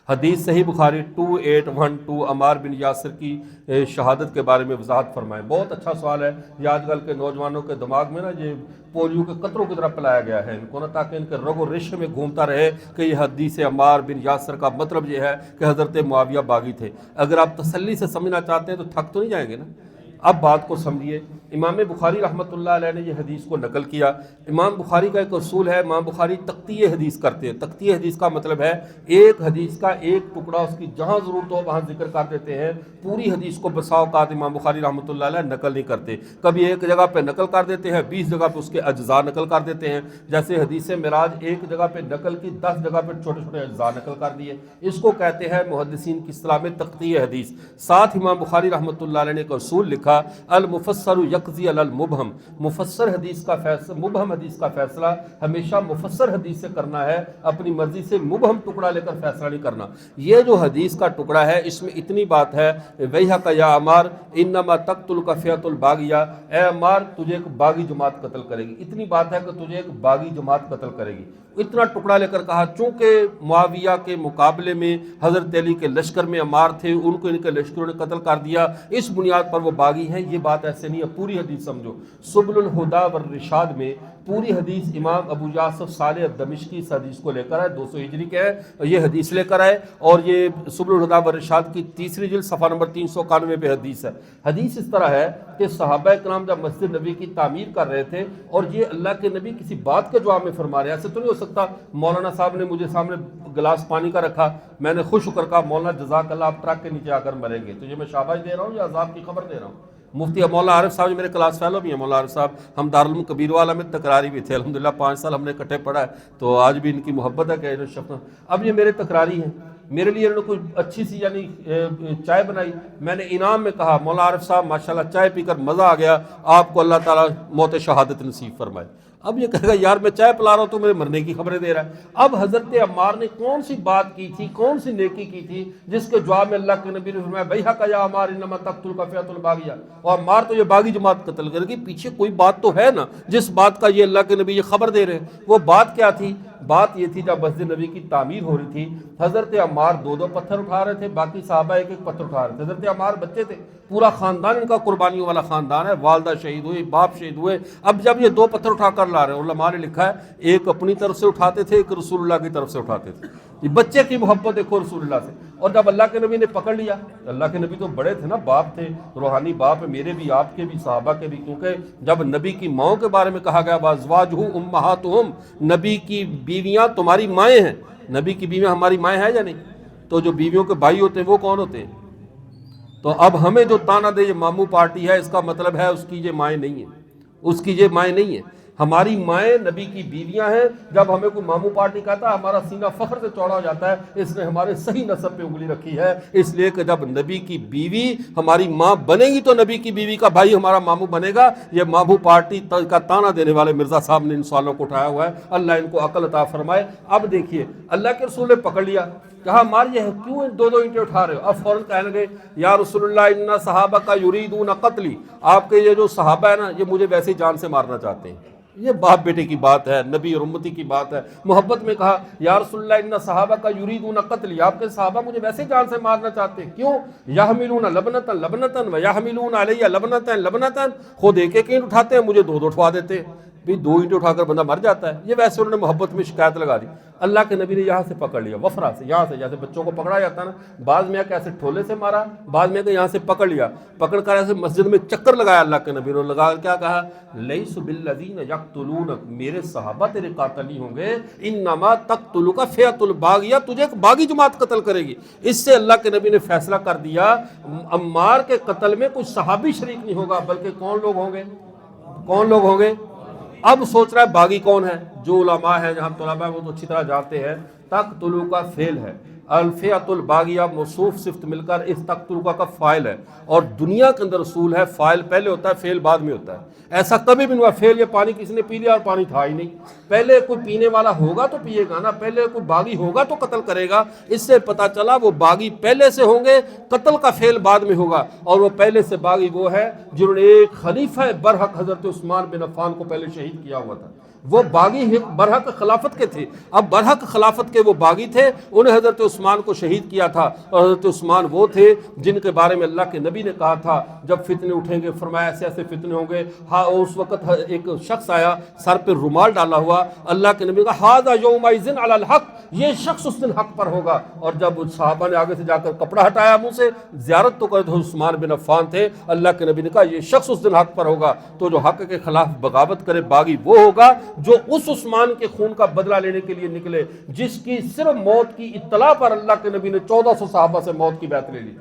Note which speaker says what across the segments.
Speaker 1: حدیث صحیح بخاری 2812 عمار بن یاسر کی شہادت کے بارے میں وضاحت فرمائیں۔ بہت اچھا سوال ہے، یہ آج کل کے نوجوانوں کے دماغ میں نا یہ پولیو کے قطروں کی طرح پلایا گیا ہے ان کو نا، تاکہ ان کے رگ و ریشے میں گھومتا رہے کہ یہ حدیث عمار بن یاسر کا مطلب یہ ہے کہ حضرت معاویہ باغی تھے۔ اگر آپ تسلی سے سمجھنا چاہتے ہیں تو تھک تو نہیں جائیں گے نا۔ اب بات کو سمجھیے، امام بخاری رحمۃ اللہ علیہ نے یہ حدیث کو نقل کیا۔ امام بخاری کا ایک اصول ہے، امام بخاری تقطیع حدیث کرتے ہیں۔ تقطیع حدیث کا مطلب ہے ایک حدیث کا ایک ٹکڑا اس کی جہاں ضرورت ہو وہاں ذکر کر دیتے ہیں، پوری حدیث کو بسا اوقات امام بخاری رحمۃ اللہ علیہ نقل نہیں کرتے، کبھی ایک جگہ پہ نقل کر دیتے ہیں، 20 جگہ پہ اس کے اجزاء نقل کر دیتے ہیں۔ جیسے حدیث معراج ایک جگہ پہ نقل کی، 10 جگہ پہ چھوٹے چھوٹے اجزاء نقل کر دیے، اس کو کہتے ہیں محدثین کی اصطلاح میں تقطیع حدیث۔ ساتھ امام بخاری رحمۃ اللہ علیہ نے ایک اصول لکھا، المفسر یقضی علی المبہم، مفسر حدیث کا فیصلہ، مبہم حدیث کا فیصلہ ہمیشہ مفسر حدیث سے کرنا ہے، اپنی مرضی سے مبہم ٹکڑا لے کر فیصلہ نہیں کرنا۔ یہ جو حدیث کا ٹکڑا ہے اس میں اتنی بات ہے، ویحک یا عمار انما تقتلک فئۃ الباغیہ، اے عمار تجھے ایک باغی جماعت قتل کرے گی، اتنی بات ہے کہ تجھے ایک باغی جماعت قتل کرے گی۔ اتنا ٹکڑا لے کر کہا چونکہ معاویہ کے مقابلے میں حضرت علی کے لشکر میں عمار تھے، ان کو ان کے لشکروں نے قتل کر دیا، اس بنیاد پر وہ باغی ہیں۔ یہ بات ایسے نہیں ہے، پوری حدیث سمجھو۔ سبل الہدیٰ والرشاد میں پوری حدیث امام ابو یوسف صالح الدمشقی اس حدیث کو لے کر آئے، 200 ہجری کے ہے یہ حدیث لے کر آئے، اور یہ سبل الہدیٰ والرشاد کی تیسری جلد صفحہ نمبر 391 پہ حدیث ہے۔ حدیث اس طرح ہے کہ صحابہ کرام جب مسجد نبی کی تعمیر کر رہے تھے اور یہ اللہ کے نبی کسی بات کے جواب میں فرما رہے ہیں، ایسے تو نہیں ہو سکتا مولانا صاحب نے مجھے سامنے گلاس پانی کا رکھا، میں نے خوش ہو کر کہا مولانا جزاک اللہ آپ ٹرک کے نیچے آ کر مریں گے، تو یہ میں شاباش دے رہا ہوں یا عذاب کی خبر دے رہا ہوں؟ مفتی مولانا عارف صاحب جو میرے کلاس فیلو بھی ہیں، مولانا عارف صاحب، ہم دارالعلوم کبیر والا میں تکراری بھی تھے الحمدللہ، 5 سال ہم نے اکٹھے پڑھا ہے، تو آج بھی ان کی محبت ہے کہ اب یہ میرے تکراری ہیں۔ میرے لیے انہوں نے کوئی اچھی سی یعنی چائے بنائی، میں نے انعام میں کہا مولانا عارف صاحب ماشاءاللہ چائے پی کر مزہ آ گیا، آپ کو اللہ تعالیٰ موت شہادت نصیب فرمائے۔ اب یہ کہے گا یار میں چائے پلا رہا ہوں تو میرے مرنے کی خبریں دے رہا ہے۔ اب حضرت عمار نے کون سی بات کی تھی، کون سی نیکی کی تھی جس کے جواب میں اللہ کے نبی نے فرمایا ویحک یا عمار انما تقتلک فئۃ الباغیہ، اور عمار تو یہ باغی جماعت قتل کرے گی، پیچھے کوئی بات تو ہے نا جس بات کا یہ اللہ کے نبی یہ خبر دے رہے ہیں۔ وہ بات کیا تھی؟ بات یہ تھی جب مسجد نبی کی تعمیر ہو رہی تھی، حضرت عمار 2 پتھر اٹھا رہے تھے، باقی صحابہ 1 پتھر اٹھا رہے تھے۔ حضرت عمار بچے تھے، پورا خاندان ان کا قربانیوں والا خاندان ہے، والدہ شہید ہوئی، باپ شہید ہوئے۔ اب جب یہ 2 پتھر اٹھا کر لا رہے ہیں، علماء نے لکھا ہے ایک اپنی طرف سے اٹھاتے تھے، ایک رسول اللہ کی طرف سے اٹھاتے تھے۔ یہ بچے کی محبت دیکھو رسول اللہ سے، اور جب اللہ کے نبی نے پکڑ لیا، اللہ کے نبی تو بڑے تھے نا، باپ تھے، روحانی باپ ہے، میرے بھی، آپ کے بھی، صحابہ کے بھی، کیونکہ جب نبی کی ماؤں کے بارے میں کہا گیا وازواجہ امہاتہم، نبی کی بیویاں تمہاری مائیں ہیں، نبی کی بیویاں ہماری مائیں ہیں یا نہیں؟ تو جو بیویوں کے بھائی ہوتے ہیں وہ کون ہوتے ہیں؟ تو اب ہمیں جو تانا دے یہ ماموں پارٹی ہے، اس کا مطلب ہے اس کی یہ مائیں نہیں ہیں، اس کی یہ مائیں نہیں ہیں، ہماری مائیں نبی کی بیویاں ہیں۔ جب ہمیں کوئی ماموں پارٹی کہتا ہے ہمارا سینہ فخر سے چوڑا ہو جاتا ہے، اس نے ہمارے صحیح نسب پہ انگلی رکھی ہے، اس لیے کہ جب نبی کی بیوی ہماری ماں بنے گی تو نبی کی بیوی کا بھائی ہمارا ماموں بنے گا۔ یہ ماموں پارٹی کا تانا دینے والے مرزا صاحب نے ان سوالوں کو اٹھایا ہوا ہے، اللہ ان کو عقل عطا فرمائے۔ اب دیکھیے اللہ کے رسول نے پکڑ لیا، کہا مار یہ کیوں 2 اینٹیں اٹھا رہے ہو؟ اب فوراً کہنے لگے یا رسول اللہ ان صحابہ کا یریدون قتلی، آپ کے یہ جو صحابہ ہے نا یہ مجھے ویسے ہی جان سے مارنا چاہتے ہیں۔ یہ باپ بیٹے کی بات ہے، نبی اور امتی کی بات ہے، محبت میں کہا یا رسول اللہ ان صحابہ کا یریدون قتلی، آپ کے صحابہ مجھے ویسے ہی جان سے مارنا چاہتے ہیں، کیوں؟ یحملون لبنۃ لبنۃ ویحملون علی لبنۃ لبنۃ، خود ایک اینٹ اٹھاتے ہیں، مجھے 2 اٹھوا دیتے ہیں، بھی 2 اینٹیں اٹھا کر بندہ مر جاتا ہے۔ یہ ویسے انہوں نے محبت میں شکایت لگا دی، اللہ کے نبی نے یہاں سے پکڑ لیا، وفرا سے، یہاں سے جیسے بچوں کو پکڑا جاتا ہے نا، بعض میں ایسے ٹھولے سے مارا، بعض میں یہاں سے پکڑ لیا، پکڑ کر ایسے مسجد میں چکر لگایا اللہ کے نبی نے، لگا کیا کہا لیس بالذین یقتلون، میرے صحابہ تیرے قاتل نہیں ہوں گے، انما تقتلک فئۃ الباغیہ، تجھے ایک باغی جماعت قتل کرے گی۔ اس سے اللہ کے نبی نے فیصلہ کر دیا عمار کے قتل میں کوئی صحابی شریک نہیں ہوگا، بلکہ کون لوگ ہوں گے؟ کون لوگ ہوں گے؟ اب سوچ رہا ہے باغی کون ہے؟ جو علماء ہیں، جہاں طلباء وہ تو اچھی طرح جانتے ہیں، تقتلوا کا فعل ہے، الفئۃ الباغیہ موصوف صفت مل کر اس تقتلوا کا فاعل ہے، اور دنیا کے اندر اصول ہے فاعل پہلے ہوتا ہے فعل بعد میں ہوتا ہے۔ ایسا کبھی بھی نہیں ہوا فعل یہ پانی کسی نے پی لیا اور پانی تھا ہی نہیں، پہلے کوئی پینے والا ہوگا تو پیے گا نا، پہلے کوئی باغی ہوگا تو قتل کرے گا۔ اس سے پتہ چلا وہ باغی پہلے سے ہوں گے، قتل کا فعل بعد میں ہوگا، اور وہ پہلے سے باغی وہ ہے جنہوں نے ایک خلیفہ برحق حضرت عثمان بن عفان کو پہلے شہید کیا ہوا تھا۔ وہ باغی برحق خلافت کے تھے. اب برحق خلافت کے وہ باغی تھے, انہیں حضرت عثمان کو شہید کیا تھا. اور حضرت عثمان وہ تھے جن کے بارے میں اللہ کے نبی نے کہا تھا جب فتنے اٹھیں گے, فرمایا ایسے ایسے فتنے ہوں گے. ہاں اس وقت ایک شخص آیا سر پہ رومال ڈالا ہوا, اللہ کے نبی نے کہا ھذا یومئذ علی الحق, یہ شخص اس دن حق پر ہوگا. اور جب صحابہ نے آگے سے جا کر کپڑا ہٹایا منہ سے, زیارت تو کرے تو عثمان بن عفان تھے, اللہ کے نبی نے کہا یہ شخص اس دن حق پر ہوگا. تو جو حق کے خلاف بغاوت کرے باغی وہ ہوگا جو اس عثمان کے خون کا بدلہ لینے کے لیے نکلے جس کی صرف موت کی اطلاع پر اللہ کے نبی نے 1400 صحابہ سے موت کی بیعت لے لی.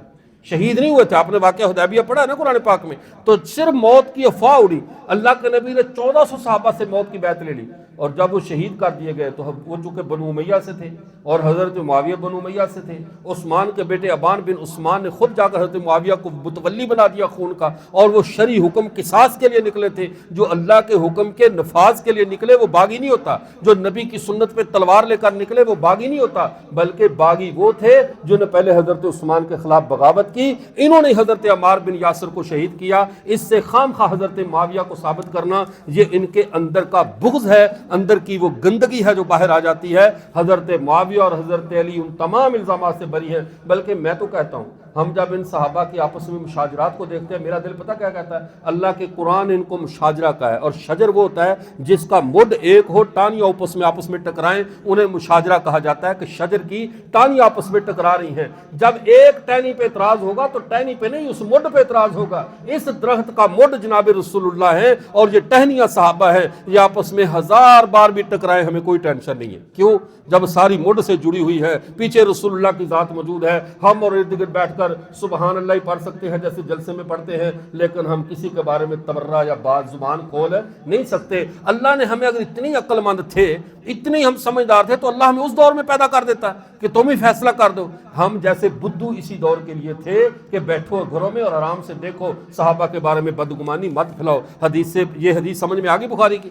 Speaker 1: شہید نہیں ہوئے تھے, آپ نے واقعہ حدیبیہ پڑھا ہے نا قرآن پاک میں, تو صرف موت کی افواہ اڑی, اللہ کے نبی نے 1400 صحابہ سے موت کی بیعت لے لی. اور جب وہ شہید کر دیے گئے تو وہ چونکہ بنو امیہ سے تھے اور حضرت معاویہ بنو امیہ سے تھے, عثمان کے بیٹے ابان بن عثمان نے خود جا کر حضرت معاویہ کو متولی بنا دیا خون کا, اور وہ شرعی حکم قصاص کے لیے نکلے تھے. جو اللہ کے حکم کے نفاذ کے لیے نکلے وہ باغی نہیں ہوتا, جو نبی کی سنت پہ تلوار لے کر نکلے وہ باغی نہیں ہوتا, بلکہ باغی وہ تھے جنہوں نے پہلے حضرت عثمان کے خلاف بغاوت کی. انہوں نے حضرت عمار بن یاسر کو شہید کیا. اس سے خام خواہ حضرت معاویہ کو ثابت کرنا یہ ان کے اندر کا بغض ہے, اندر کی وہ گندگی ہے جو باہر آ جاتی ہے. حضرت معاویہ اور حضرت علی ان تمام الزامات سے بری ہیں. بلکہ میں تو کہتا ہوں ہم جب ان صحابہ کی آپس میں مشاجرات کو دیکھتے ہیں میرا دل پتہ کیا کہتا ہے, اللہ کے قرآن ان کو مشاجرہ کا ہے, اور شجر وہ ہوتا ہے جس کا مڈ ایک ہو, ٹانیاں آپس میں ٹکرائیں, انہیں مشاجرہ کہا جاتا ہے کہ شجر کی ٹانیاں آپس میں ٹکرا رہی ہیں. جب ایک ٹہنی پہ اعتراض ہوگا تو ٹہنی پہ نہیں اس مڈ پہ اعتراض ہوگا. اس درخت کا مڈ جناب رسول اللہ ہے اور یہ ٹہنیاں صحابہ ہیں, یہ آپس میں 1000 بار بھی ٹکرائیں ہمیں کوئی ٹینشن نہیں ہے. کیوں؟ جب ساری مڈ سے جڑی ہوئی ہے, پیچھے رسول اللہ کی ذات موجود ہے, ہم اور ارد گرد بیٹھ کر سبحان اللہ ہی پڑھ سکتے ہیں جیسے جلسے میں پڑھتے ہیں, لیکن ہم کسی کے بارے میں تبرہ یا بات زبان کھول نہیں سکتے. اللہ نے ہمیں اگر اتنی عقل مند تھے, اتنی ہم سمجھدار تھے, تو اللہ ہمیں اس دور میں پیدا کر دیتا کہ تم ہی فیصلہ کر دو. ہم جیسے بدھو اسی دور کے لیے تھے کہ بیٹھو گھروں میں اور آرام سے دیکھو, صحابہ کے بارے میں بدگمانی مت پھیلاؤ. حدیث سے یہ حدیث سمجھ میں آ گئی بخاری کی,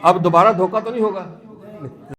Speaker 1: اب دوبارہ دھوکہ تو نہیں ہوگا.